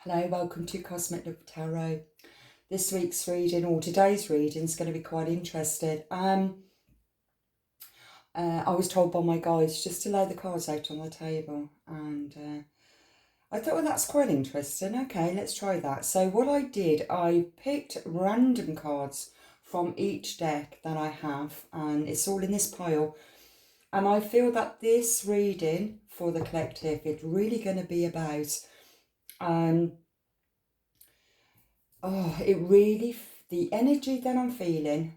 Hello, welcome to Cosmic Love Tarot. This week's reading, or today's reading, is going to be quite interesting. I was told by my guides just to lay the cards out on the table, and I thought, well, that's quite interesting. Okay, let's try that. So what I did, I picked random cards from each deck that I have, and it's all in this pile. And I feel that this reading for the collective, it's really going to be about the energy that I'm feeling,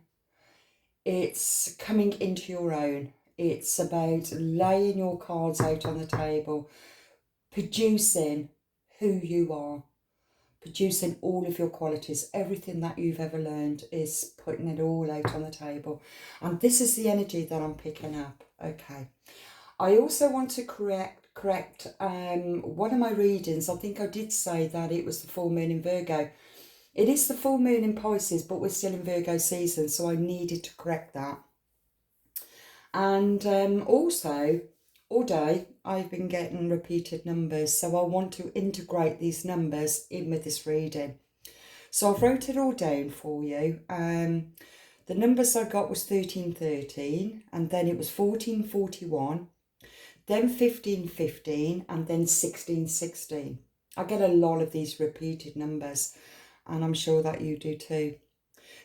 it's coming into your own. It's about laying your cards out on the table, producing who you are, producing all of your qualities. Everything that you've ever learned is putting it all out on the table. And this is the energy that I'm picking up. Okay. I also want to correct one of my readings. I think I did say that it was the full moon in Virgo. It is the full moon in Pisces, but we're still in Virgo season, so I needed to correct that. And also, all day, I've been getting repeated numbers, so I want to integrate these numbers in with this reading. So I've wrote it all down for you. The numbers I got was 1313, and then it was 1441, then 1515, and then 1616. I get a lot of these repeated numbers, and I'm sure that you do too.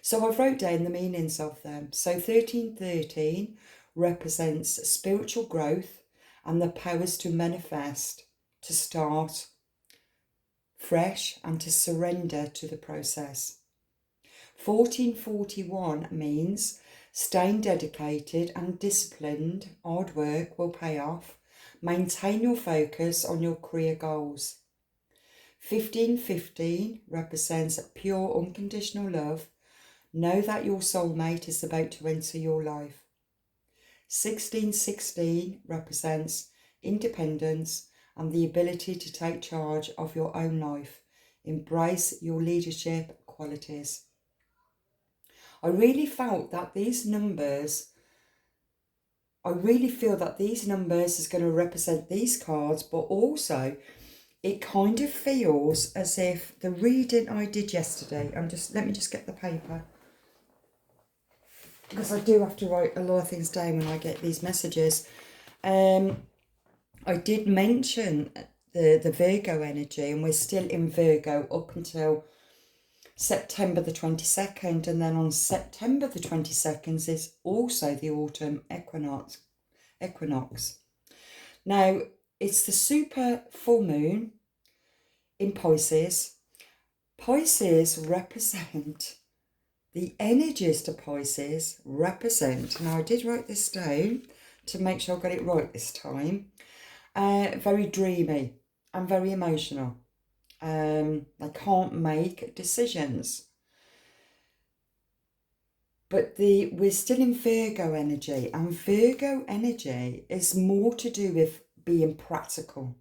So I've wrote down the meanings of them. So 1313 represents spiritual growth and the powers to manifest, to start fresh and to surrender to the process. 1441 means staying dedicated and disciplined, hard work will pay off. Maintain your focus on your career goals. 1515 represents pure unconditional love. Know that your soulmate is about to enter your life. 1616 represents independence and the ability to take charge of your own life. Embrace your leadership qualities. I really felt that these numbers, I really feel that these numbers is going to represent these cards, but also it kind of feels as if the reading I did yesterday, let me just get the paper, because I do have to write a lot of things down when I get these messages. I did mention the Virgo energy, and we're still in Virgo up until September the 22nd, and then on September the 22nd is also the autumn equinox. Now, it's the super full moon in Pisces. Pisces represent, the energies to Pisces represent, now I did write this down to make sure I got it right this time, very dreamy and very emotional. They can't make decisions. But we're still in Virgo energy, and Virgo energy is more to do with being practical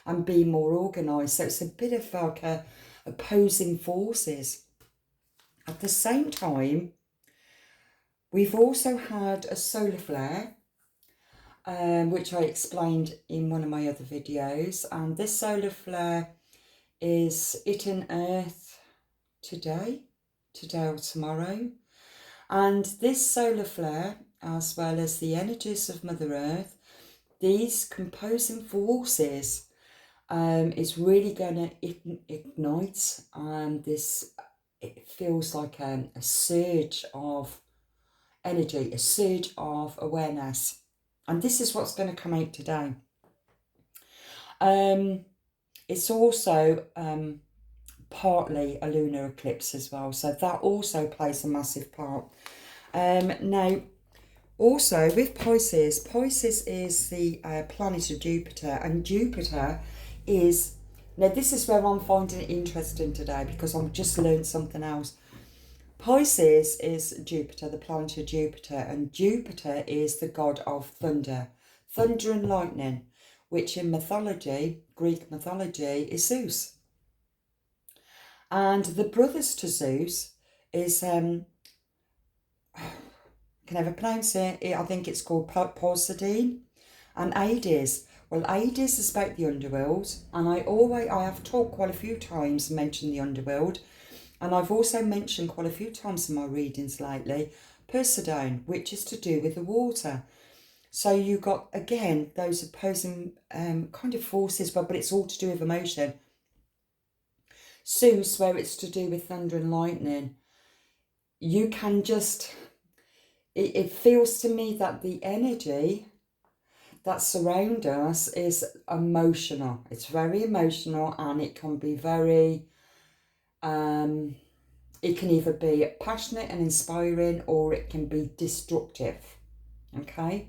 and being more organised. So it's a bit of like opposing forces. At the same time, we've also had a solar flare, which I explained in one of my other videos. And this solar flare is hitting Earth today or tomorrow. And this solar flare, as well as the energies of Mother Earth, these composing forces is really going to ignite this. It feels like a surge of energy, a surge of awareness. And this is what's going to come out today. It's also partly a lunar eclipse as well, so that also plays a massive part. Now, also with Pisces is the planet of Jupiter, and Jupiter is, now this is where I'm finding it interesting today, because I've just learned something else. Pisces is Jupiter, the planet of Jupiter, and Jupiter is the god of thunder and lightning, which in mythology, Greek mythology, is Zeus. And the brothers to Zeus is, I can never pronounce it, I think it's called Poseidon and Hades, Well, Hades is about the underworld, and I have talked quite a few times, mentioned the underworld, and I've also mentioned quite a few times in my readings lately, Poseidon, which is to do with the water. So you got, again, those opposing kind of forces, but it's all to do with emotion. Zeus, where it's to do with thunder and lightning. You can just, it feels to me that the energy that surrounds us is emotional. It's very emotional, and it can be very, it can either be passionate and inspiring, or it can be destructive, okay?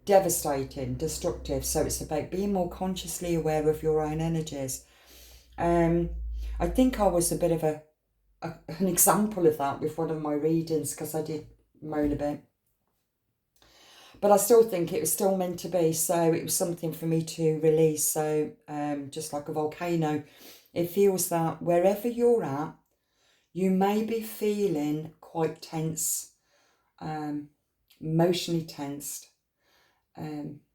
Devastating, destructive. So it's about being more consciously aware of your own energies. I think I was a bit of an example of that with one of my readings, because I did moan a bit. But I still think it was still meant to be, so it was something for me to release. So just like a volcano, it feels that wherever you're at, you may be feeling quite tense, emotionally tensed,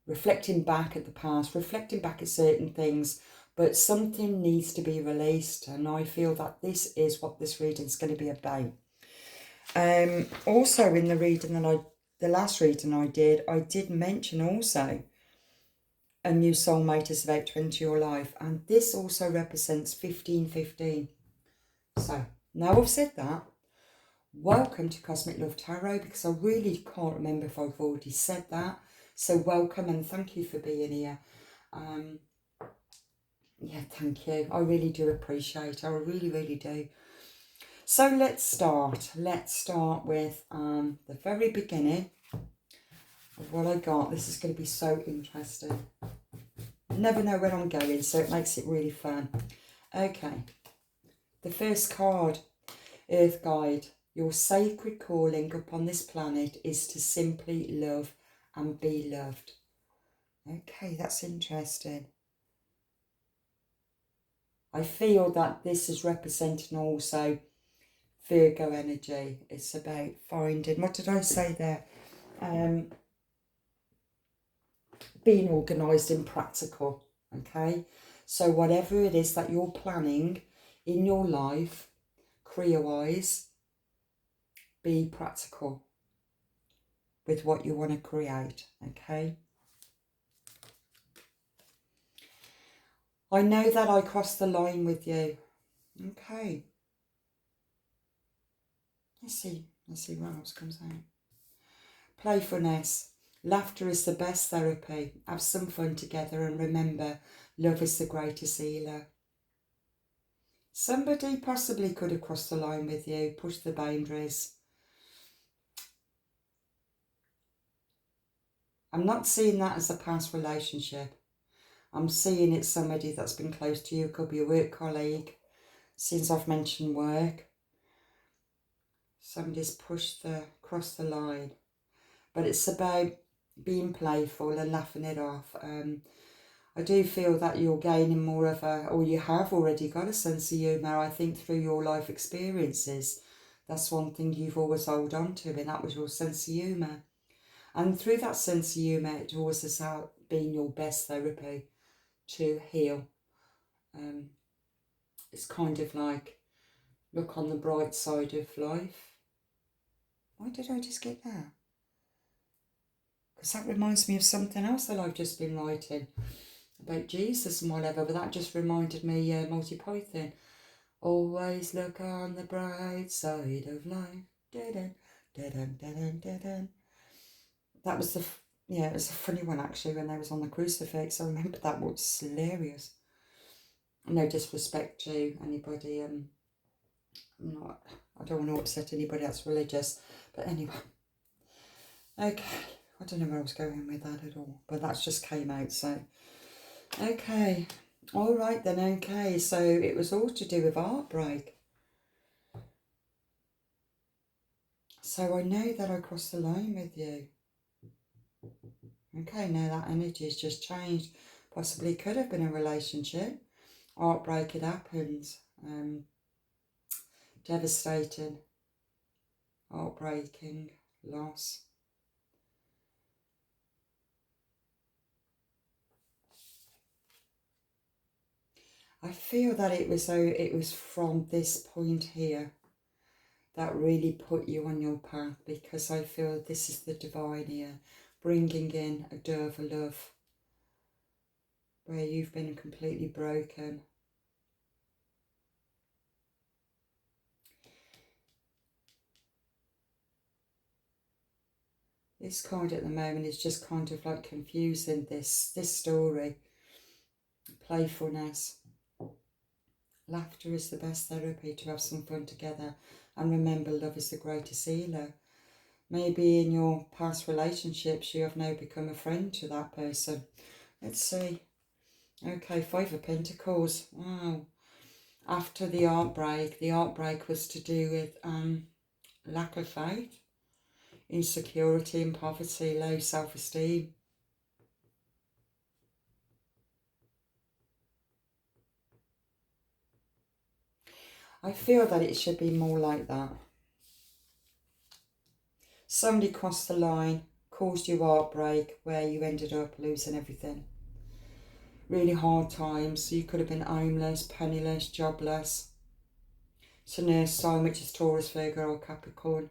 reflecting back at the past, reflecting back at certain things, but something needs to be released, and I feel that this is what this reading is going to be about. Also in the reading the last reading I did mention also a new soulmate is about to enter your life, and this also represents 1515. So now I've said that, welcome to Cosmic Love Tarot, because I really can't remember if I've already said that. So welcome, and thank you for being here. Yeah, thank you. I really do appreciate it. I really, really do. So let's start. Let's start with the very beginning of what I got. This is going to be so interesting. Never know where I'm going, so it makes it really fun. Okay. The first card, Earth Guide. Your sacred calling upon this planet is to simply love and be loved. Okay, that's interesting. I feel that this is representing also Virgo energy. It's about finding, what did I say there? Being organised and practical, okay? So whatever it is that you're planning in your life, career-wise, be practical with what you want to create, okay? I know that I crossed the line with you. Okay. Let's see what else comes out. Playfulness. Laughter is the best therapy. Have some fun together, and remember, love is the greatest healer. Somebody possibly could have crossed the line with you, pushed the boundaries. I'm not seeing that as a past relationship. I'm seeing it's somebody that's been close to you. It could be a work colleague. Since I've mentioned work, somebody's crossed the line. But it's about being playful and laughing it off. I do feel that you're gaining more of or you have already got a sense of humour. I think through your life experiences, that's one thing you've always held on to, and that was your sense of humour. And through that sense of humour, it always has been your best therapy to heal. It's kind of like, look on the bright side of life. Why did I just get that? Because that reminds me of something else that I've just been writing about Jesus and whatever, but that just reminded me Monty Python. Always look on the bright side of life. Da-dun, da-dun, da-dun, da-dun. That was it was a funny one actually when they was on the crucifix. I remember that was hilarious. No disrespect to anybody. I don't want to upset anybody that's religious, but anyway. Okay, I don't know where I was going with that at all, but that's just came out. So, okay, all right then. Okay, so it was all to do with heartbreak. So I know that I crossed the line with you. Okay, now that energy has just changed. Possibly could have been a relationship. Heartbreak, it happens. Devastating. Heartbreaking. Loss. I feel that it was from this point here that really put you on your path, because I feel this is the divine here, bringing in a dove of love where you've been completely broken. This card at the moment is just kind of like confusing this story. Playfulness. Laughter is the best therapy, to have some fun together. And remember, love is the greatest healer. Maybe in your past relationships you have now become a friend to that person. Let's see. Okay, Five of Pentacles. Wow. After the heartbreak was to do with lack of faith, insecurity and poverty, low self-esteem. I feel that it should be more like that. Somebody crossed the line, caused you heartbreak, where you ended up losing everything. Really hard times. You could have been homeless, penniless, jobless. It's an earth sign, which is Taurus, Virgo or Capricorn.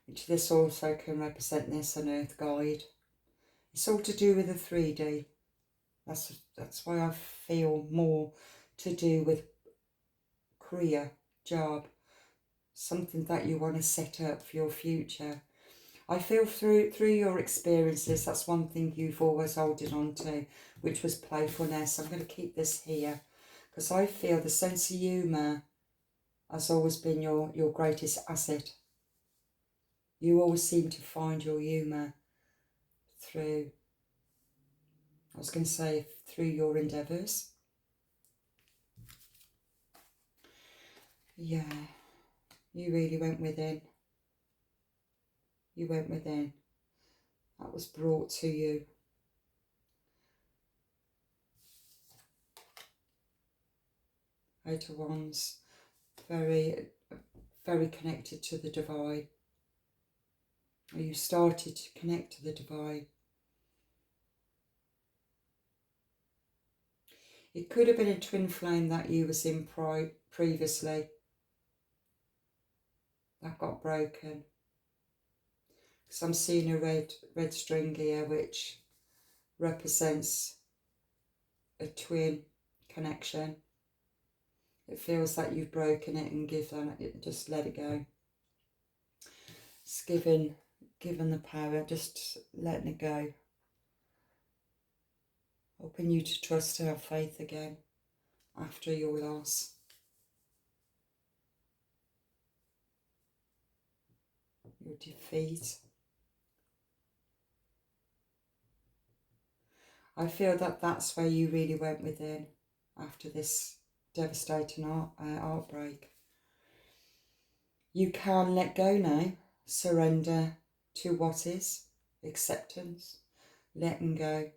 Which this also can represent this, an earth guide. It's all to do with the 3D. That's why I feel more to do with career, job, something that you want to set up for your future. I feel through your experiences, that's one thing you've always holding on to, which was playfulness. I'm going to keep this here because I feel the sense of humour has always been your greatest asset. You always seem to find your humour through, I was going to say, through your endeavours. Yeah, you really went within. You went within. That was brought to you. Eight of Wands, very, very connected to the divine. Or you started to connect to the divine. It could have been a twin flame that you was in previously that got broken. Because I'm seeing a red string here, which represents a twin connection. It feels like you've broken it and just let it go. It's given the power, just letting it go. Helping you to trust and have faith again after your loss. Your defeat. I feel that that's where you really went within after this devastating heartbreak. You can let go now, surrender to what is, acceptance, letting go.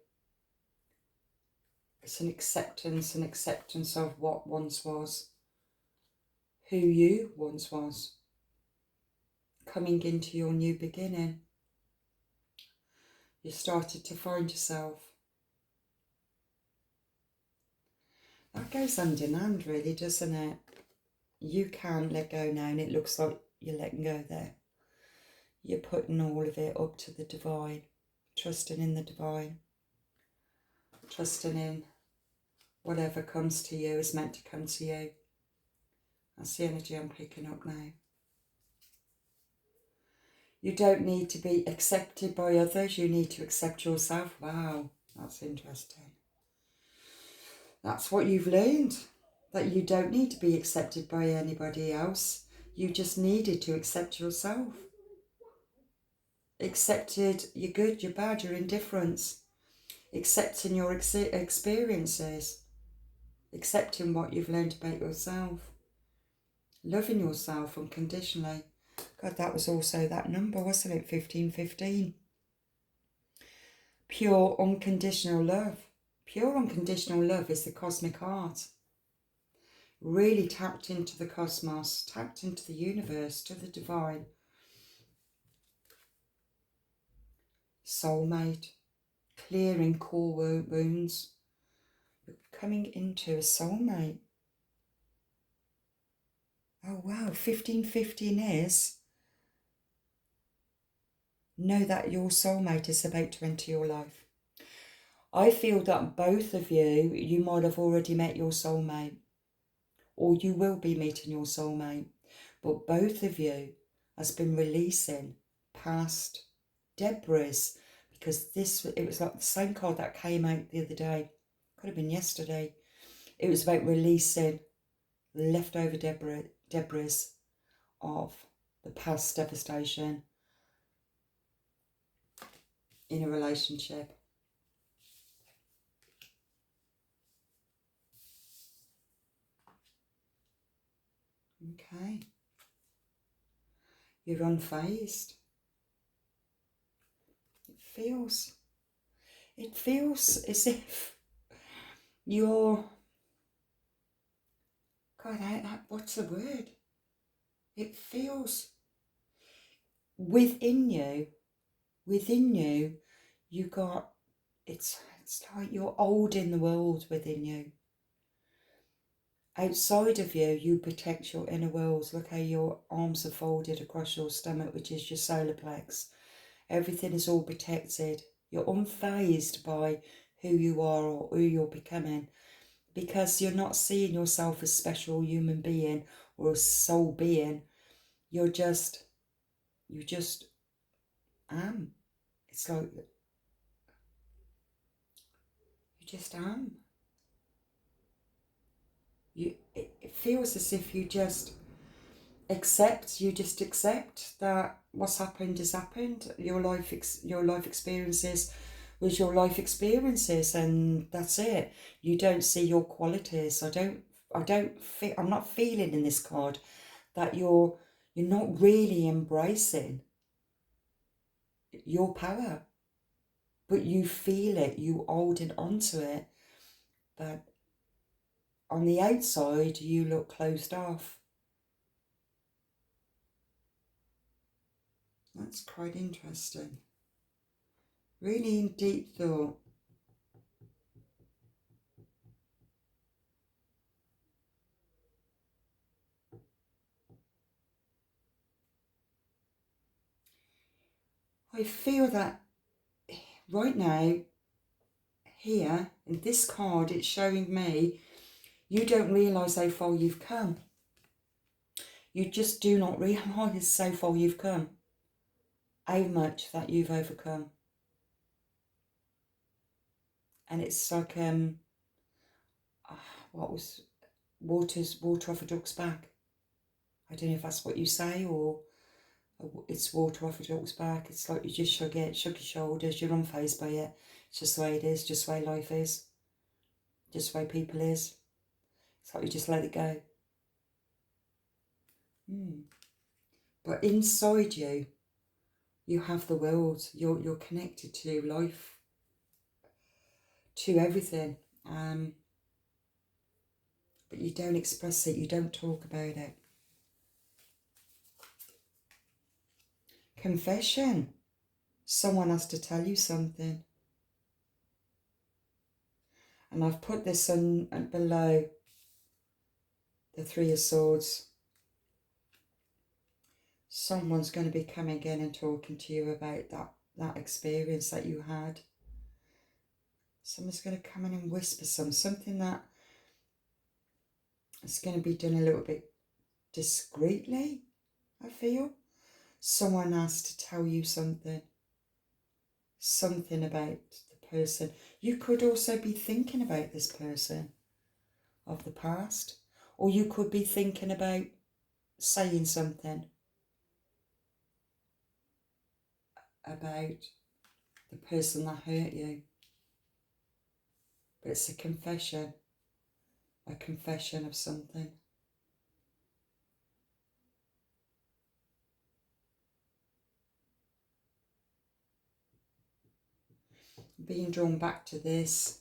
It's an acceptance of what once was, who you once was, coming into your new beginning. You started to find yourself. That goes hand in hand, really, doesn't it? You can let go now, and it looks like you're letting go there. You're putting all of it up to the divine, trusting in the divine, trusting in whatever comes to you is meant to come to you. That's the energy I'm picking up now. You don't need to be accepted by others, you need to accept yourself. Wow, that's interesting. That's what you've learned, that you don't need to be accepted by anybody else. You just needed to accept yourself. Accepted your good, your bad, your indifference. Accepting your experiences. Accepting what you've learned about yourself. Loving yourself unconditionally. God, that was also that number, wasn't it? 1515. Pure unconditional love. Pure unconditional love is the cosmic heart. Really tapped into the cosmos, tapped into the universe, to the divine. Soulmate. clearing core wounds. You're coming into a soulmate. Oh wow, 1515 is, know that your soulmate is about to enter your life. I feel that both of you might have already met your soulmate, or you will be meeting your soulmate, but both of you has been releasing past debris, because it was like the same card that came out the other day, could have been yesterday. It was about releasing leftover debris of the past devastation in a relationship. Okay. You're unfazed. It feels as if you're, God, what's the word? It feels within you, you got, it's like you're old in the world within you. Outside of you, you protect your inner world. Look how your arms are folded across your stomach, which is your solar plex. Everything is all protected. You're unfazed by who you are or who you're becoming, because you're not seeing yourself as a special human being or a soul being. You just am. It's like you just am. It feels as if you just accept that what's happened has happened. Your life experiences was your life experiences, and that's it. You don't see your qualities. I'm not feeling in this card that you're not really embracing your power, but you feel it, you holding onto it, but on the outside you look closed off. That's quite interesting. Really in deep thought. I feel that right now, here, in this card, it's showing me you don't realise how far you've come. You just do not realise how far you've come. How much that you've overcome. And it's like, what was water off a duck's back. I don't know if that's what you say, or it's water off a duck's back. It's like you just shrug your shoulders, you're unfazed by it. It's just the way it is, just the way life is, just the way people is. It's like you just let it go. But inside you, you have the world. You're connected to life, to everything. But you don't express it. You don't talk about it. Confession. Someone has to tell you something. And I've put this on below the Three of Swords. Someone's going to be coming in and talking to you about that experience that you had. Someone's going to come in and whisper something that is going to be done a little bit discreetly, I feel. Someone has to tell you something about the person. You could also be thinking about this person of the past, or you could be thinking about saying something about the person that hurt you. But it's a confession of something. Being drawn back to this.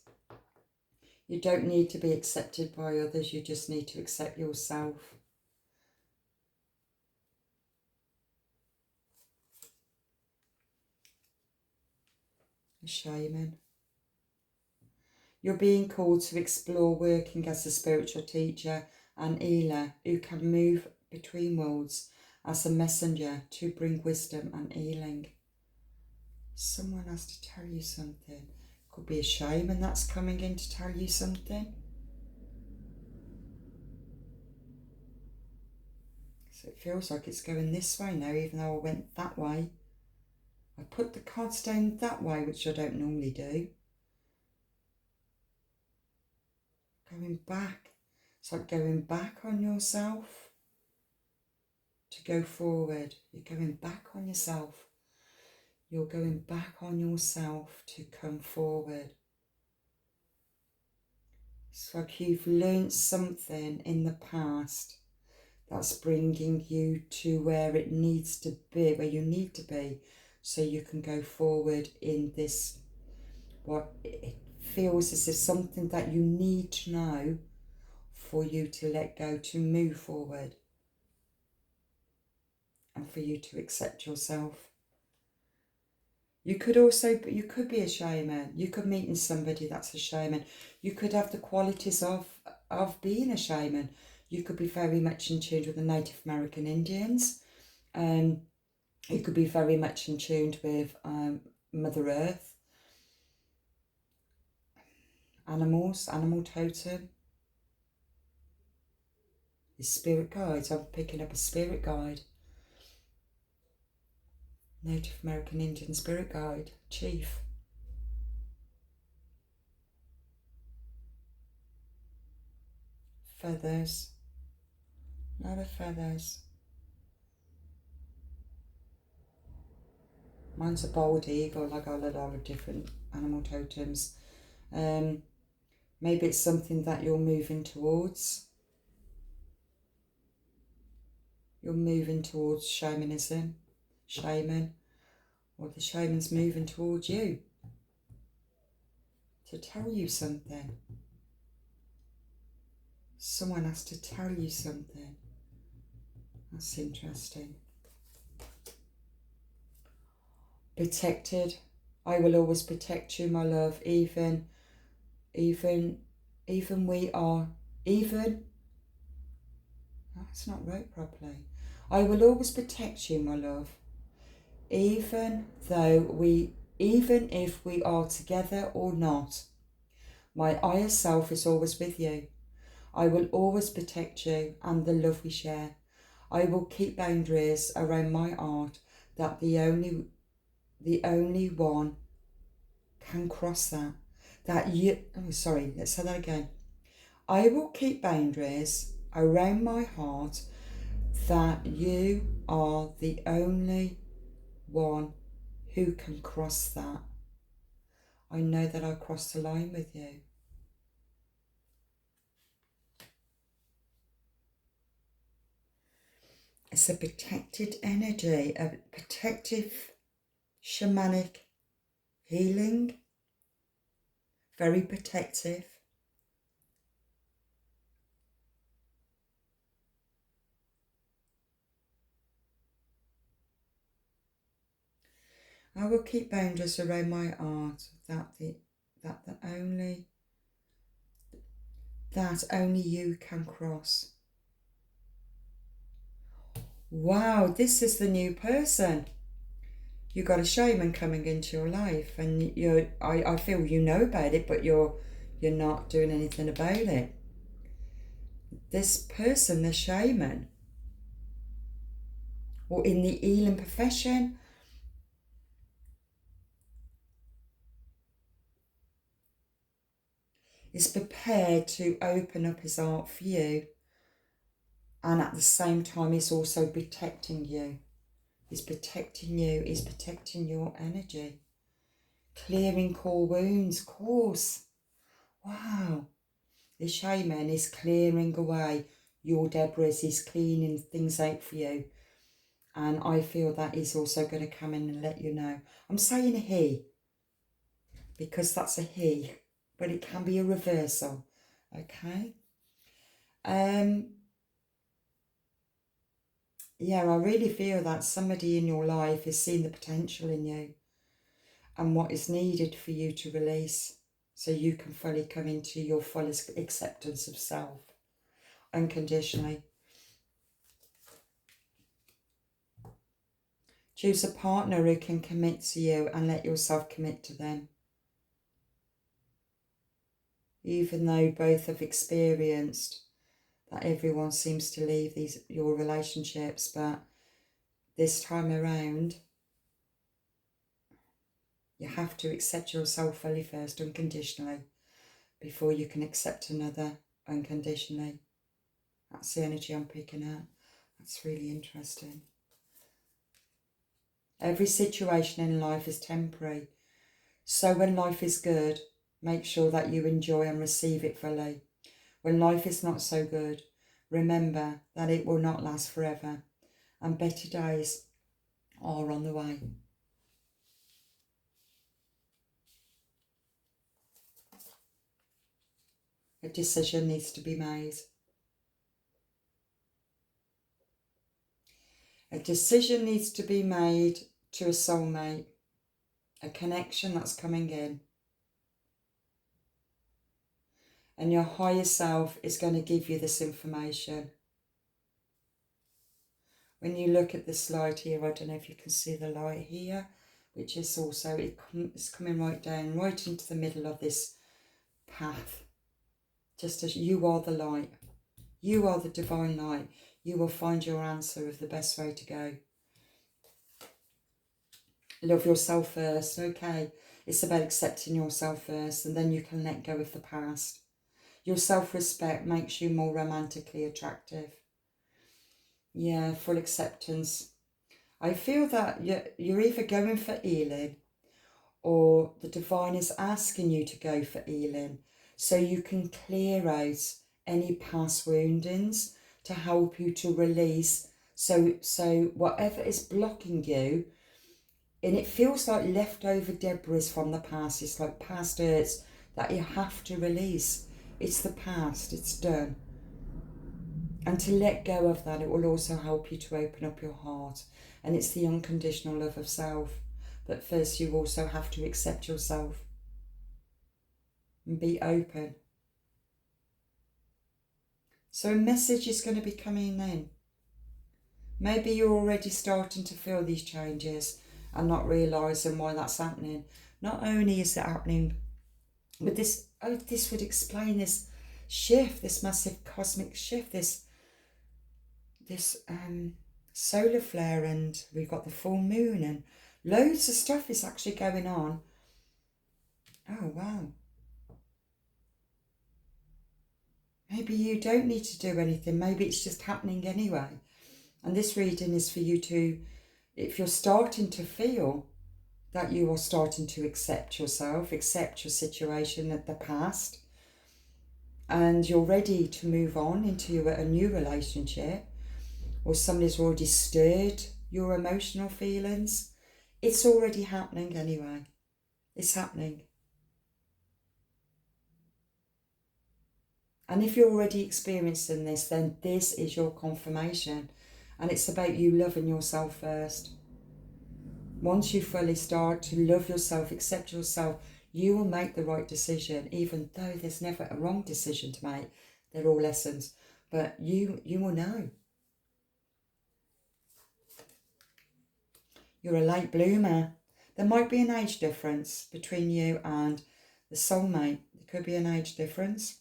You don't need to be accepted by others, you just need to accept yourself. A shaman. You're being called to explore working as a spiritual teacher and healer who can move between worlds as a messenger to bring wisdom and healing. Someone has to tell you something. Could be a shaman that's coming in to tell you something. So it feels like it's going this way now, even though I went that way. I put the cards down that way, which I don't normally do. Going back. It's like going back on yourself to go forward. You're going back on yourself. You're going back on yourself to come forward. It's like you've learnt something in the past that's bringing you to where it needs to be, where you need to be, so you can go forward in this, what it feels as if something that you need to know for you to let go, to move forward, and for you to accept yourself. You could be a shaman. You could meet somebody that's a shaman. You could have the qualities of being a shaman. You could be very much in tune with the Native American Indians. You could be very much in tune with Mother Earth. Animals, animal totem. Your spirit guides. I'm picking up a spirit guide. Native American Indian spirit guide, chief. Feathers. A lot of feathers. Mine's a bald eagle. I got a lot of different animal totems. Maybe it's something that you're moving towards. You're moving towards shamanism, shaman, or the shaman's moving towards you to tell you something. Someone has to tell you something. That's interesting. Protected. I will always protect you, my love. Even we are, that's not right properly. I will always protect you, my love. Even if we are together or not, my higher self is always with you. I will always protect you and the love we share. I will keep boundaries around my heart that the only one can cross that. Let's say that again. I will keep boundaries around my heart that you are the only one who can cross that. I know that I crossed the line with you. It's a protected energy, a protective shamanic healing, very protective. I will keep boundaries around my heart that only you can cross. Wow, this is the new person. You got a shaman coming into your life, and I feel you know about it, but you're not doing anything about it. This person, the shaman, or in the healing profession, is prepared to open up his heart for you, and at the same time he's also protecting you. He's protecting you, he's protecting your energy. Clearing core wounds, of course. Wow. The shaman is clearing away your debris, he's cleaning things out for you. And I feel that he's also going to come in and let you know. I'm saying he, because that's a he, but it can be a reversal, okay? Yeah, I really feel that somebody in your life is seeing the potential in you and what is needed for you to release. so you can fully come into your fullest acceptance of self, unconditionally. Choose a partner who can commit to you and let yourself commit to them. Even though both have experienced that everyone seems to leave your relationships, but this time around, you have to accept yourself fully first, unconditionally, before you can accept another unconditionally. That's the energy I'm picking up. That's really interesting. Every situation in life is temporary. So when life is good, make sure that you enjoy and receive it fully. When life is not so good, remember that it will not last forever, and better days are on the way. A decision needs to be made. A decision needs to be made to a soulmate, a connection that's coming in. And your higher self is going to give you this information. When you look at this light here, I don't know if you can see the light here, which is also, it's coming right down, right into the middle of this path. Just as you are the light. You are the divine light. You will find your answer of the best way to go. Love yourself first, okay? It's about accepting yourself first, and then you can let go of the past. Your self-respect makes you more romantically attractive. Yeah, full acceptance. I feel that you're either going for healing, or the divine is asking you to go for healing, so you can clear out any past woundings to help you to release. So whatever is blocking you, and it feels like leftover debris from the past, it's like past hurts that you have to release. It's the past, it's done. And to let go of that, it will also help you to open up your heart. And it's the unconditional love of self. But first you also have to accept yourself and be open. So a message is going to be coming in. Maybe you're already starting to feel these changes and not realising why that's happening. Not only is it happening, but this would explain this shift, this massive cosmic shift, this solar flare, and we've got the full moon, and loads of stuff is actually going on. Oh, wow. Maybe you don't need to do anything. Maybe it's just happening anyway. And this reading is for you to, if you're starting to feel that you are starting to accept yourself, accept your situation at the past, and you're ready to move on into a new relationship, or somebody's already stirred your emotional feelings, it's already happening anyway. It's happening. And if you're already experiencing this, then this is your confirmation. And it's about you loving yourself first. Once you fully start to love yourself, accept yourself, you will make the right decision, even though there's never a wrong decision to make. They're all lessons. But you will know. You're a late bloomer. There might be an age difference between you and the soulmate. There could be an age difference.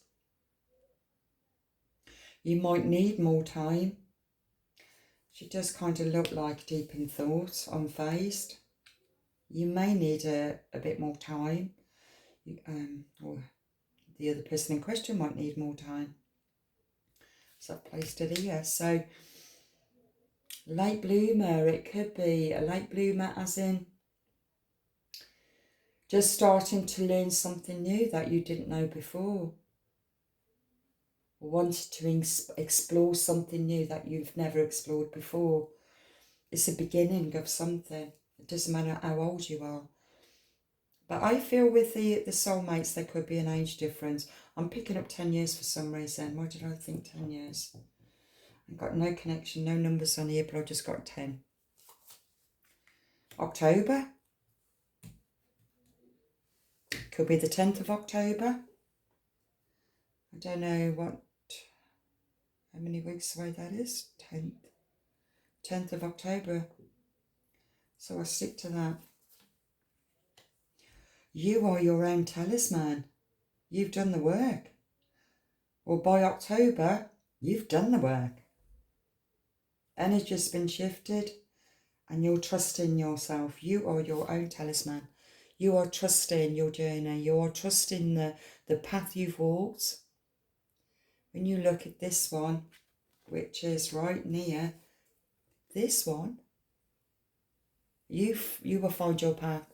You might need more time. She does kind of look like deep in thought, unfazed. You may need a bit more time. Or the other person in question might need more time. So I've placed it here. So late bloomer, it could be a late bloomer as in just starting to learn something new that you didn't know before. Or wanted to explore something new that you've never explored before. It's a beginning of something. It doesn't matter how old you are. But I feel with the soulmates, there could be an age difference. I'm picking up 10 years for some reason. Why did I think 10 years? I've got no connection, no numbers on here, but I've just got 10. October. Could be the 10th of October. I don't know how many weeks away that is. 10th of October. So I'll stick to that. You are your own talisman. You've done the work. Or by October, you've done the work. Energy's been shifted and you're trusting yourself. You are your own talisman. You are trusting your journey. You are trusting the path you've walked. When you look at this one, which is right near this one, you will find your path.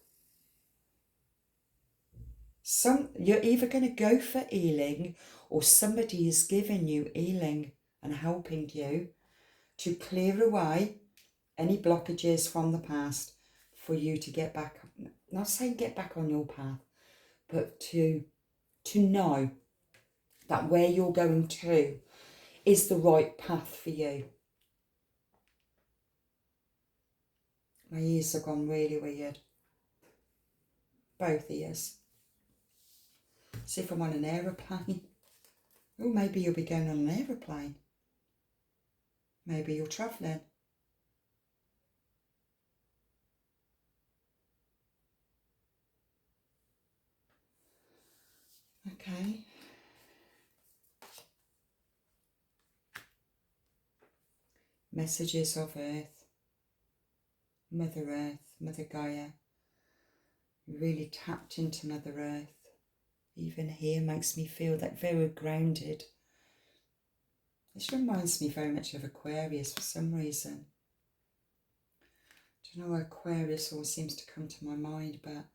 You're either going to go for healing, or somebody is giving you healing and helping you to clear away any blockages from the past for you to get back, not saying get back on your path, but to know that where you're going to is the right path for you. My ears have gone really weird. Both ears. See if I'm on an aeroplane. Oh, maybe you'll be going on an aeroplane. Maybe you're travelling. Okay. Messages of Earth. Mother Earth, Mother Gaia. Really tapped into Mother Earth. Even here makes me feel that very grounded. This reminds me very much of Aquarius for some reason. I don't know why Aquarius always seems to come to my mind, but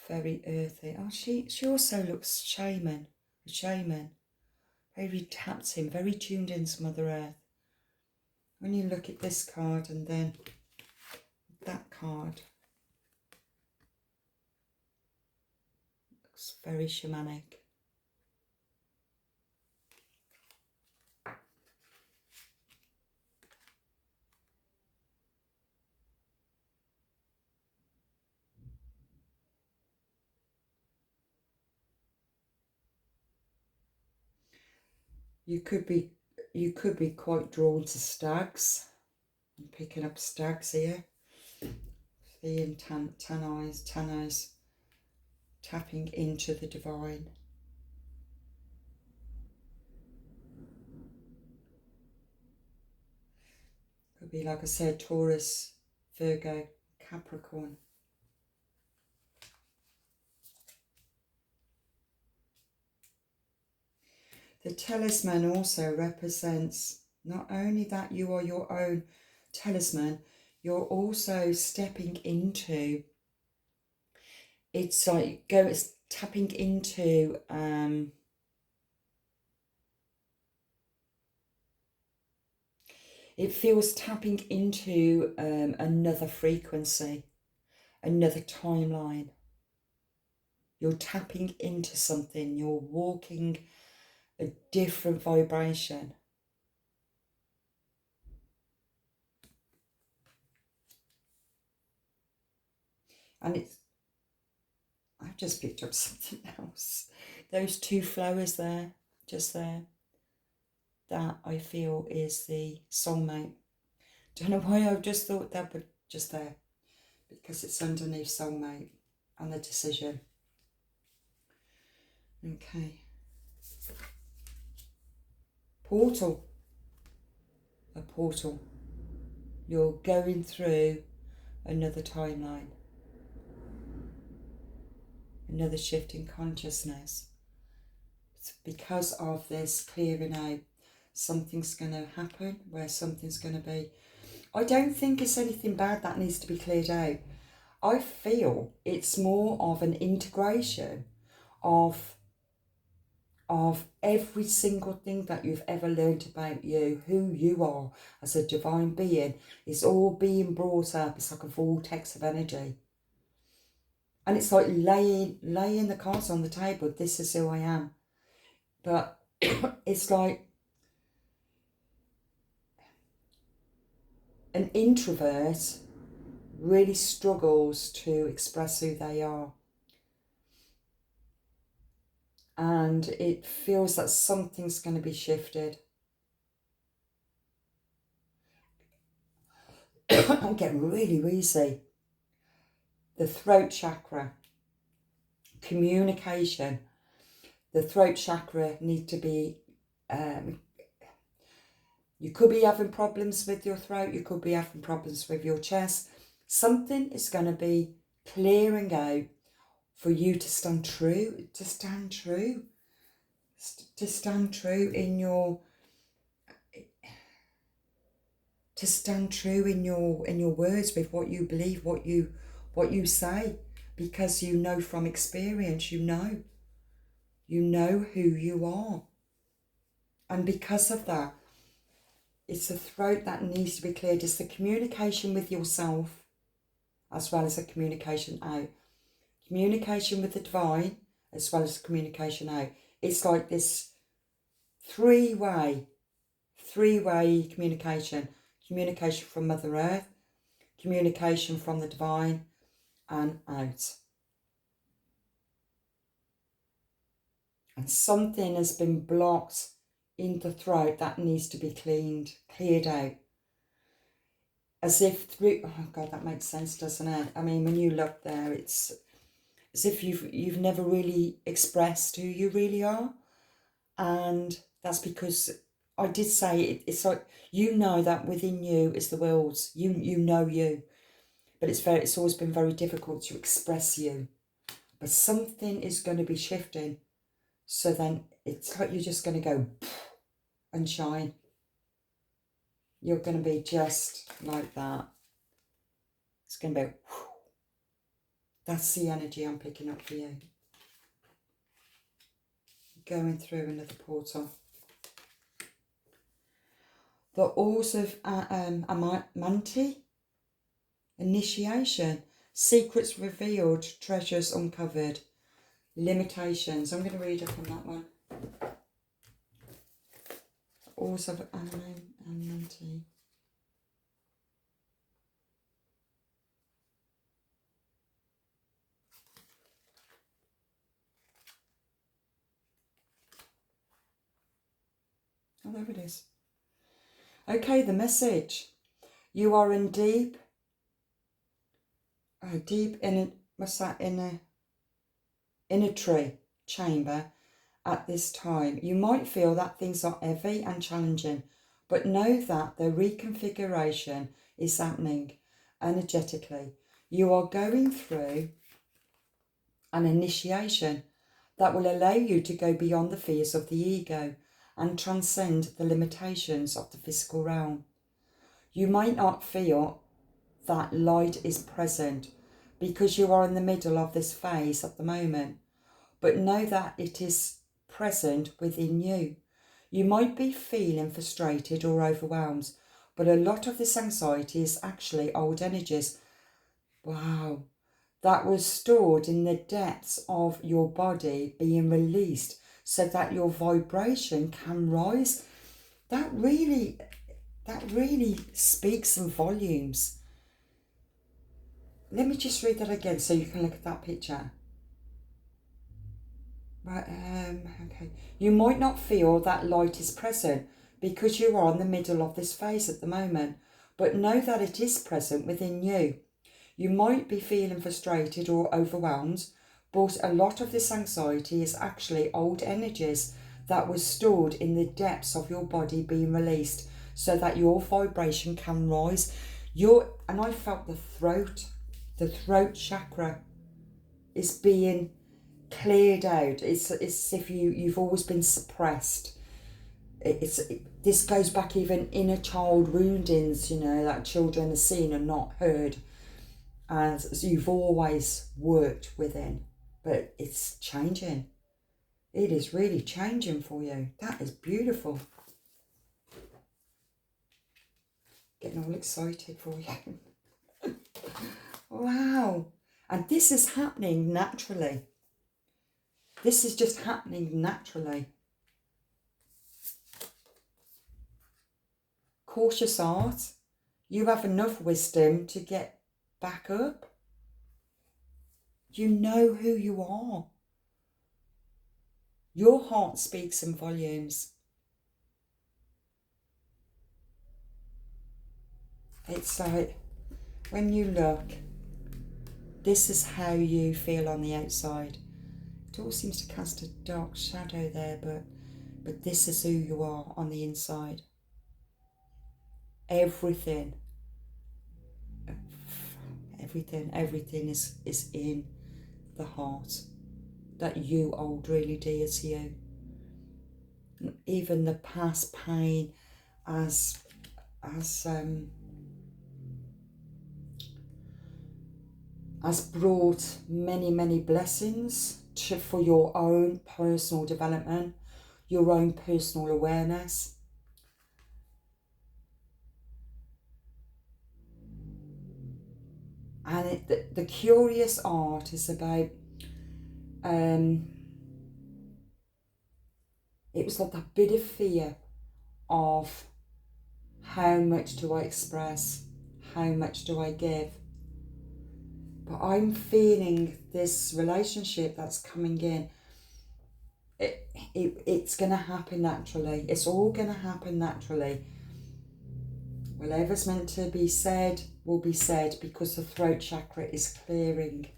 very earthy. Oh, she also looks a shaman. Very tapped in, very tuned into Mother Earth. When you look at this card and then that card, looks very shamanic. You could be quite drawn to stags. I'm picking up stags here. Seeing tanners tapping into the divine. Could be, like I said, Taurus, Virgo, Capricorn. The talisman also represents not only that you are your own talisman, you're also stepping into, it's like tapping into it feels tapping into another frequency, another timeline. You're tapping into something, you're walking a different vibration. And I've just picked up something else. Those two flowers there, just there, that I feel is the soulmate. Don't know why I've just thought that, but just there, because it's underneath soulmate and the decision. Okay. Portal. A portal. You're going through another timeline. Another shift in consciousness. It's because of this clearing out, something's going to happen where something's going to be. I don't think it's anything bad that needs to be cleared out. I feel it's more of an integration of every single thing that you've ever learned about you, who you are as a divine being, is all being brought up. It's like a vortex of energy. And it's like laying the cards on the table. This is who I am. But it's like an introvert really struggles to express who they are. and it feels that something's going to be shifted. I'm getting really wheezy. The throat chakra, communication. The throat chakra need to be, you could be having problems with your throat, you could be having problems with your chest. Something is going to be clearing out for you to stand true, to stand true in your, to stand true in your words, with what you believe, what you say, because you know from experience, you know who you are. And because of that, it's the throat that needs to be cleared. It's the communication with yourself as well as the communication out. Communication with the divine as well as communication out. It's like this three-way communication. Communication from Mother Earth, communication from the divine, and out. And something has been blocked in the throat that needs to be cleared out. As if through, oh God, that makes sense, doesn't it? I mean, when you look there, it's as if you've never really expressed who you really are. And that's because I did say it's like, you know that within you is the world's, you know you. But it's always been very difficult to express you. But something is going to be shifting. So then it's like you're just going to go and shine. You're going to be just like that. It's going to be, that's the energy I'm picking up for you. Going through another portal. The Oars of Amante. Initiation. Secrets revealed, treasures uncovered. Limitations. I'm going to read up on that one. Oars of Amante. Oh, there it is. Okay, the message. You are in deep in a tree chamber at this time. You might feel that things are heavy and challenging, but know that the reconfiguration is happening energetically. You are going through an initiation that will allow you to go beyond the fears of the ego and transcend the limitations of the physical realm. You might not feel that light is present because you are in the middle of this phase at the moment, but know that it is present within you. You might be feeling frustrated or overwhelmed, but a lot of this anxiety is actually old energies. Wow. That was stored in the depths of your body being released so that your vibration can rise. That really speaks some volumes. Let me just read that again so you can look at that picture. Right, okay. You might not feel that light is present because you are in the middle of this phase at the moment, but know that it is present within you. You might be feeling frustrated or overwhelmed, but a lot of this anxiety is actually old energies that was stored in the depths of your body being released so that your vibration can rise. And I felt the throat chakra is being cleared out. It's as if you've always been suppressed. This goes back even inner child woundings, that children are seen and not heard. And you've always worked within, but it's changing. It is really changing for you. That is beautiful. Getting all excited for you. Wow. And this is happening naturally. This is just happening naturally. Cautious heart. You have enough wisdom to get back up. You know who you are. Your heart speaks in volumes. It's like, when you look, this is how you feel on the outside. It all seems to cast a dark shadow there, but this is who you are on the inside. Everything is in the heart that you hold really dear to you. Even the past pain has brought many blessings for your own personal development, your own personal awareness. And the curious art is about, it was like that bit of fear of how much do I express, how much do I give. But I'm feeling this relationship that's coming in, it's going to happen naturally. It's all going to happen naturally. Whatever's meant to be said will be said, because the throat chakra is clearing.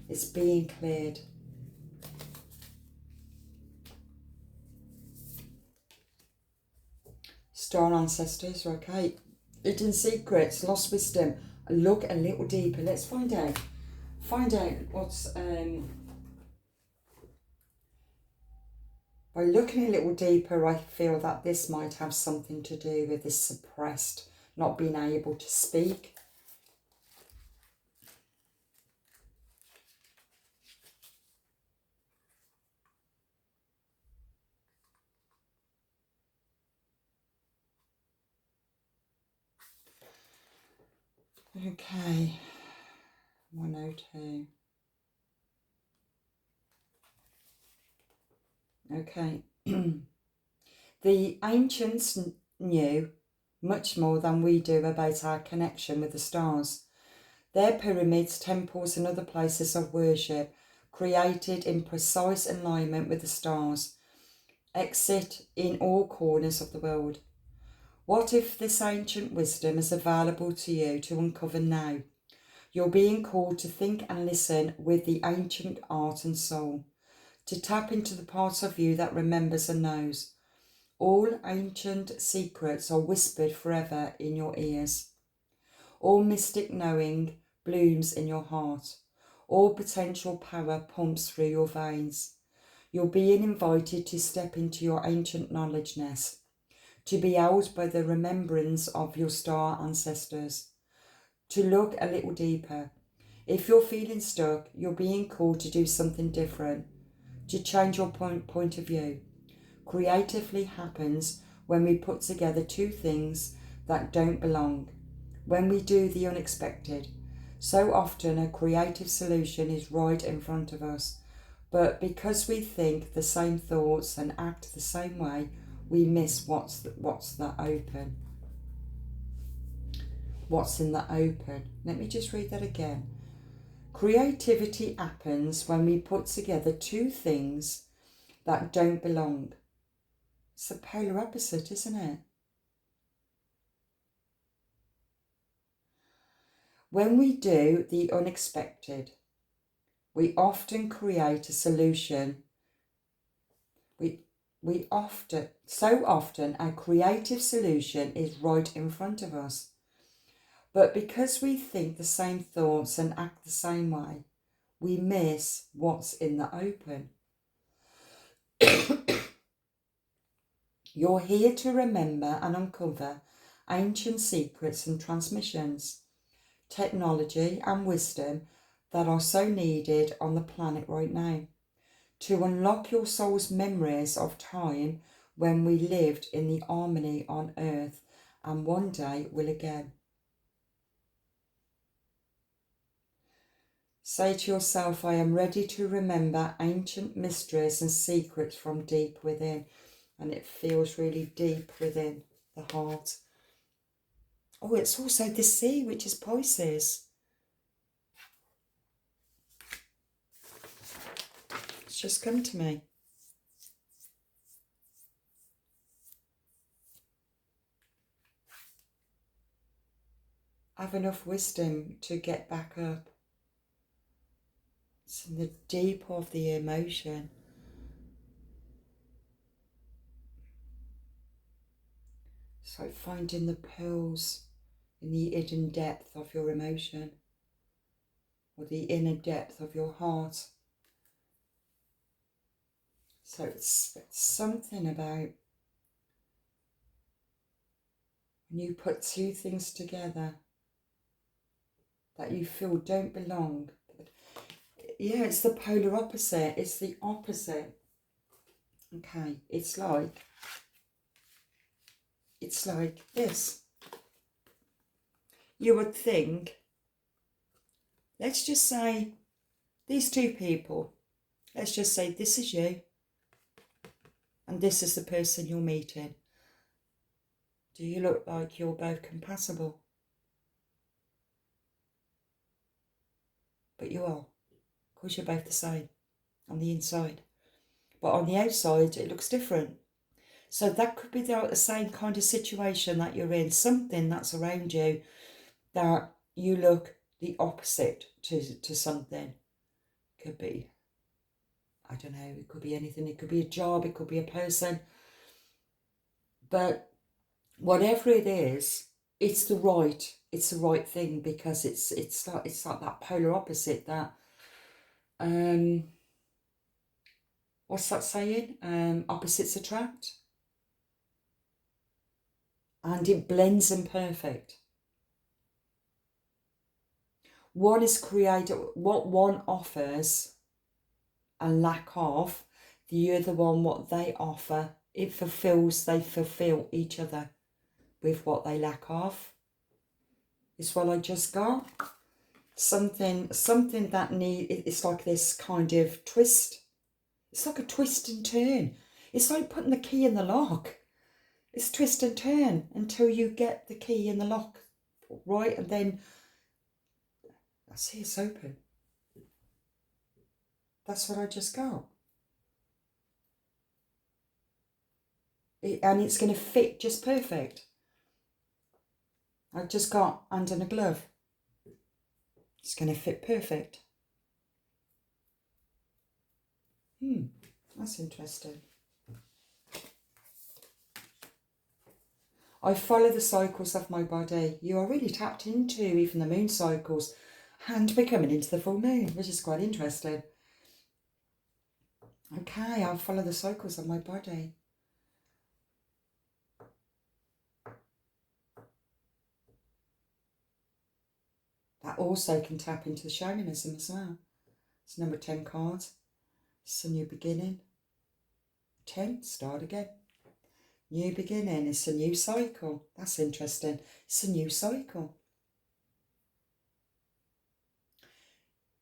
It's being cleared. Star ancestors, okay. Hidden secrets, lost wisdom. Look a little deeper. Let's find out. Find out what's... By looking a little deeper, I feel that this might have something to do with this suppressed, not being able to speak. Okay, 102. Okay. The ancients knew much more than we do about our connection with the stars. Their pyramids, temples and other places of worship, created in precise alignment with the stars, exist in all corners of the world. What if this ancient wisdom is available to you to uncover now? You're being called to think and listen with the ancient heart and soul, to tap into the part of you that remembers and knows. All ancient secrets are whispered forever in your ears. All mystic knowing blooms in your heart. All potential power pumps through your veins. You're being invited to step into your ancient knowledge nest, to be held by the remembrance of your star ancestors, to look a little deeper. If you're feeling stuck, you're being called to do something different, to change your point of view. Creatively happens when we put together two things that don't belong, when we do the unexpected. So often a creative solution is right in front of us, but because we think the same thoughts and act the same way, we miss what's that open. What's in the open? Let me just read that again. Creativity happens when we put together two things that don't belong. It's the polar opposite, isn't it? When we do the unexpected, we often create a solution. So often our creative solution is right in front of us. But because we think the same thoughts and act the same way, we miss what's in the open. You're here to remember and uncover ancient secrets and transmissions, technology and wisdom that are so needed on the planet right now, to unlock your soul's memories of time when we lived in the harmony on earth and one day will again. Say to yourself, I am ready to remember ancient mysteries and secrets from deep within. And it feels really deep within the heart. Oh, it's also the sea, which is Pisces. It's just come to me. have enough wisdom to get back up. It's in the deep of the emotion. It's like finding the pearls in the hidden depth of your emotion, or the inner depth of your heart. So it's something about when you put two things together that you feel don't belong. Yeah, it's the polar opposite. It's the opposite. Okay, it's like this. You would think, let's just say these two people, let's just say this is you and this is the person you're meeting. Do you look like you're both compatible? But you are, because you're both the same on the inside. But on the outside, it looks different. So that could be the same kind of situation that you're in, something that's around you that you look the opposite to something. Could be, I don't know, it could be anything. It could be a job, it could be a person. But whatever it is, it's the right thing, because it's like that polar opposite, that what's that saying? Opposites attract. And it blends in perfect. One is created, what one offers a lack of, the other one, what they offer, they fulfill each other with what they lack of. It's what I just got. Something that it's like this kind of twist. It's like a twist and turn. It's like putting the key in the lock. It's twist and turn until you get the key in the lock, right? And then, I see it's open. That's what I just got. And it's going to fit just perfect. I just got hand and a glove. It's going to fit perfect. That's interesting. I follow the cycles of my body. You are really tapped into even the moon cycles, and we're coming into the full moon, which is quite interesting. Okay, I'll follow the cycles of my body. That also can tap into the shamanism as well. It's number 10 card. It's a new beginning. 10, start again. New beginning, it's a new cycle. That's interesting. It's a new cycle.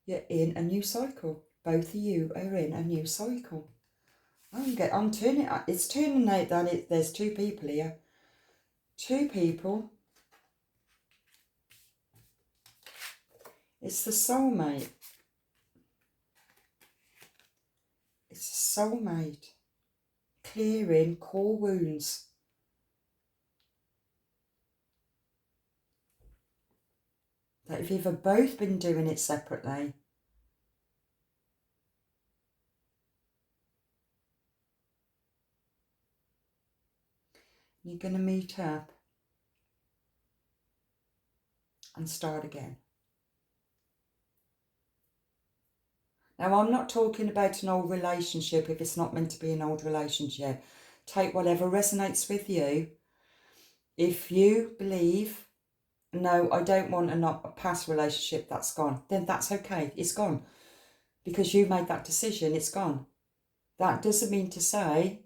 You're in a new cycle. Both of you are in a new cycle. I'm turning, it's turning out that there's two people here. Two people. It's the soulmate. It's a soulmate. Clearing core wounds. That if you've both been doing it separately, you're going to meet up and start again. Now, I'm not talking about an old relationship if it's not meant to be an old relationship. Take whatever resonates with you. If you believe, no, I don't want a past relationship, that's gone, then that's okay, it's gone. Because you made that decision, it's gone. That doesn't mean to say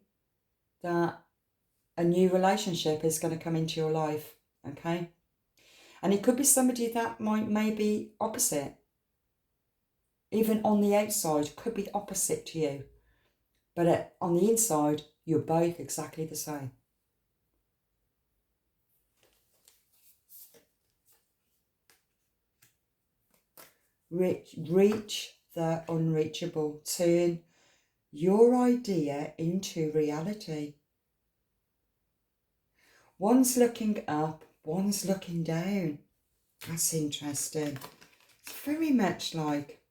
that a new relationship is going to come into your life, okay? And it could be somebody that may be opposite. Even on the outside, could be opposite to you. But on the inside, you're both exactly the same. Reach the unreachable. Turn your idea into reality. One's looking up, one's looking down. That's interesting. It's very much like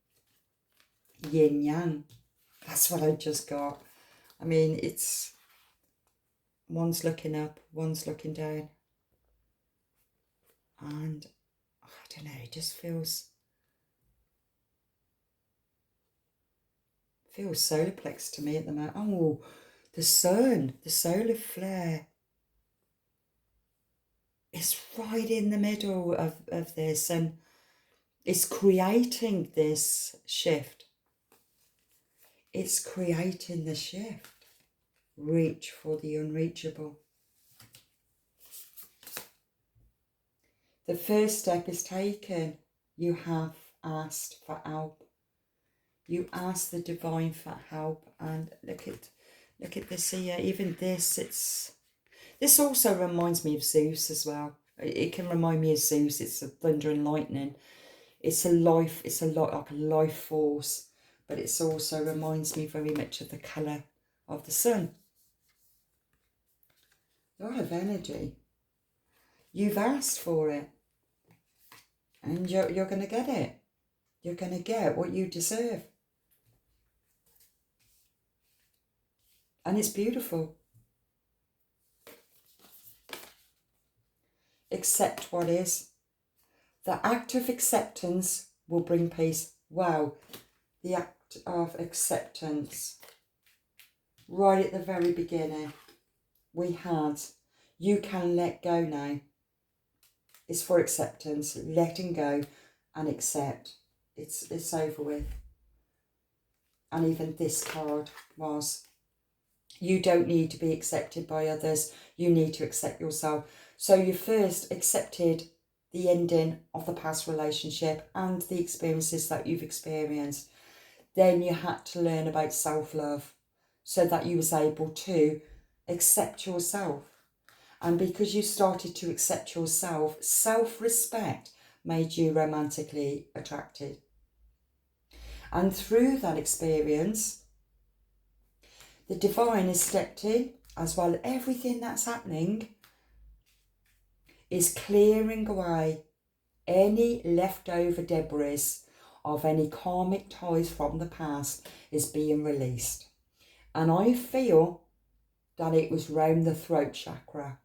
yin yang. That's what I just got. I mean, it's one's looking up, one's looking down. And I don't know, it just feels solar plex to me at the moment. Oh, the sun, the solar flare. It's right in the middle of this, and it's creating this shift. It's creating the shift. Reach for the unreachable. The first step is taken. You have asked for help. You ask the divine for help, and look at this here. Even this, this also reminds me of Zeus as well. It can remind me of Zeus. It's a thunder and lightning. It's a life. It's a lot like a life force, but it also reminds me very much of the colour of the sun. A lot of energy. You've asked for it, and you're going to get it. You're going to get what you deserve. And it's beautiful. Accept what is. The act of acceptance will bring peace. Wow. The act of acceptance. Right at the very beginning, we had, you can let go now. It's for acceptance, letting go and accept. It's over with. And even this card was, you don't need to be accepted by others. You need to accept yourself. So you first accepted the ending of the past relationship and the experiences that you've experienced. Then you had to learn about self-love so that you was able to accept yourself. And because you started to accept yourself, self-respect made you romantically attracted. And through that experience, the divine has stepped in, as well. Everything that's happening is clearing away any leftover debris of any karmic ties from the past is being released. And I feel that it was round the throat chakra.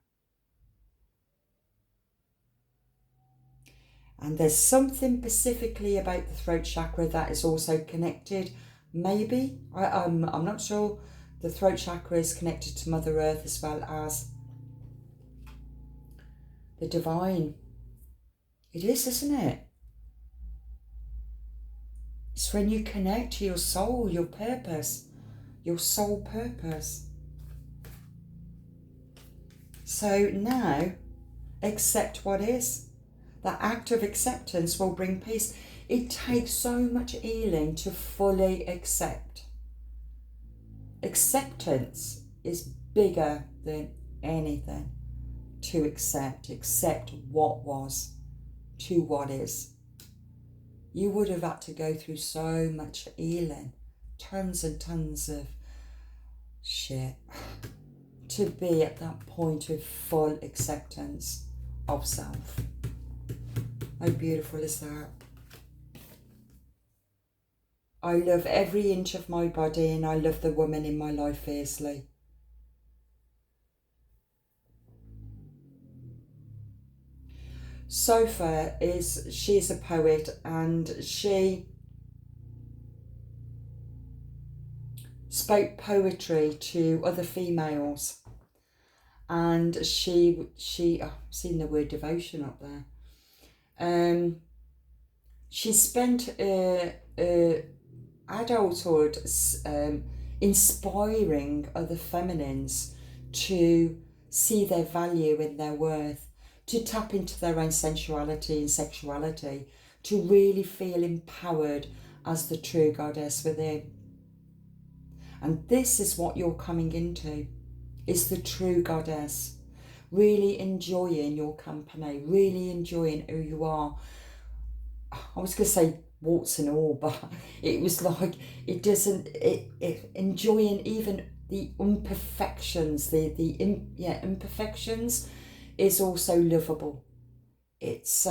And there's something specifically about the throat chakra that is also connected. Maybe, I'm not sure. The throat chakra is connected to Mother Earth as well as the divine. It is, isn't it? It's when you connect to your soul, your purpose, your soul purpose. So now, accept what is. The act of acceptance will bring peace. It takes so much healing to fully accept. Acceptance is bigger than anything. To accept what was to what is. You would have had to go through so much healing, tons and tons of shit, to be at that point of full acceptance of self. How beautiful is that? I love every inch of my body, and I love the woman in my life fiercely. Sofa she's a poet, and she spoke poetry to other females, and she I've seen the word devotion up there. She spent adulthood inspiring other feminines to see their value in their worth, to tap into their own sensuality and sexuality, to really feel empowered as the true goddess within. And this is what you're coming into, is the true goddess. Really enjoying your company, really enjoying who you are. I was going to say warts and all, but it was like, enjoying even the imperfections, imperfections is also lovable. It's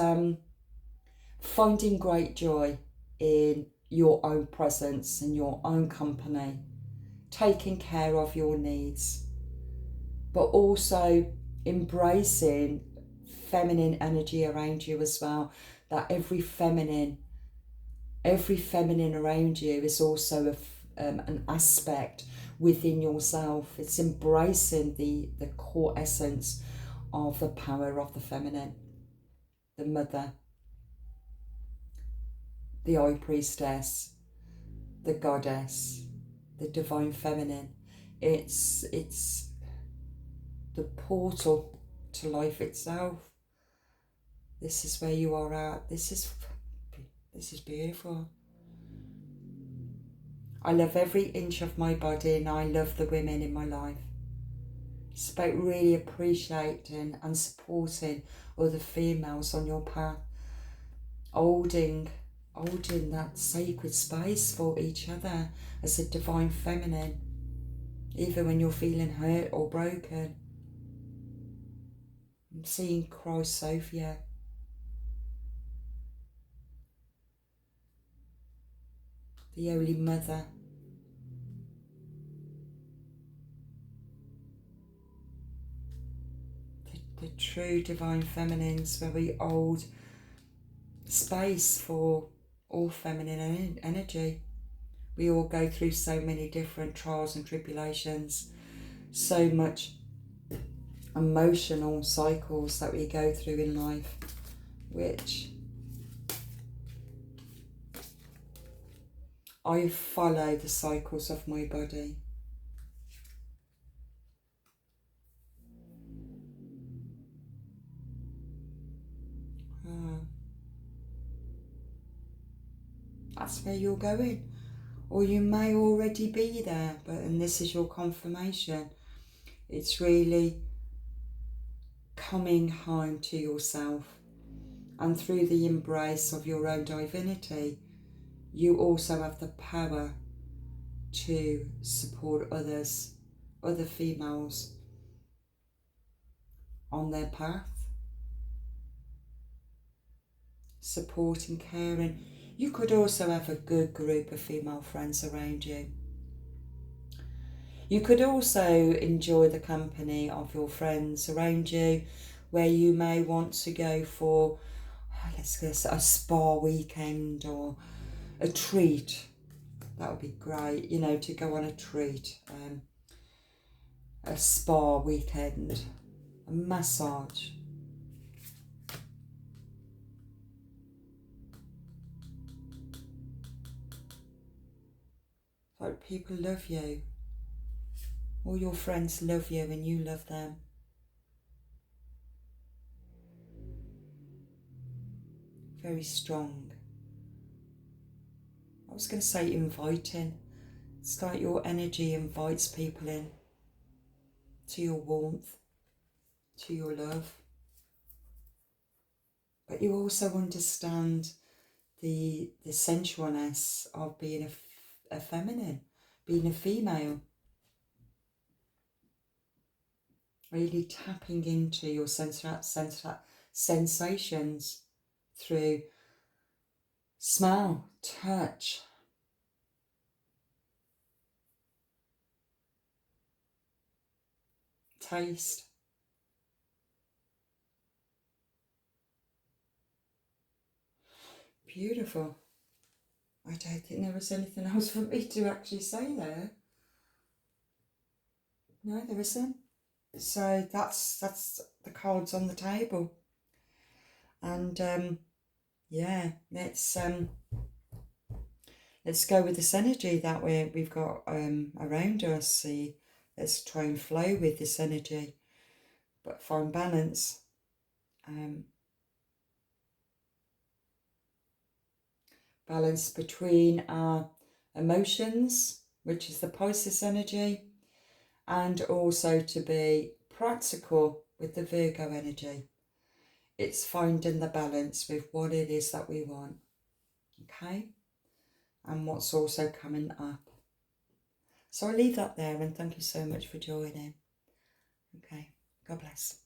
finding great joy in your own presence and your own company, taking care of your needs, but also embracing feminine energy around you as well. That every feminine around you is also an aspect within yourself. It's embracing the core essence of the power of the feminine, the mother, the high priestess, the goddess, the divine feminine. It's the portal to life itself. This is where you are at. This is beautiful. I love every inch of my body, and I love the women in my life. It's about really appreciating and supporting other females on your path, holding that sacred space for each other as a divine feminine, even when you're feeling hurt or broken. I'm seeing Christ Sophia. The Holy Mother. The true divine feminines, where we hold space for all feminine energy. We all go through so many different trials and tribulations, so much emotional cycles that we go through in life, which I follow the cycles of my body. That's where you're going, or you may already be there, and this is your confirmation. It's really coming home to yourself, and through the embrace of your own divinity, you also have the power to support others, other females on their path, supporting, caring. You could also have a good group of female friends around you. You could also enjoy the company of your friends around you, where you may want to go for, let's go, a spa weekend or a treat. That would be great, to go on a treat, a spa weekend, a massage. Like, people love you. All your friends love you and you love them. Very strong. I was going to say inviting. It's like your energy invites people in to your warmth, to your love. But you also understand the sensualness of being a feminine, being a female. Really tapping into your sensations through smell, touch, taste. Beautiful. I don't think there was anything else for me to actually say there. No, there isn't. So that's the cards on the table. And yeah, let's go with this energy that we've got around us. See, let's try and flow with this energy, but find balance. Balance between our emotions, which is the Pisces energy, and also to be practical with the Virgo energy. It's finding the balance with what it is that we want, okay, and what's also coming up. So I'll leave that there, and thank you so much for joining. Okay, God bless.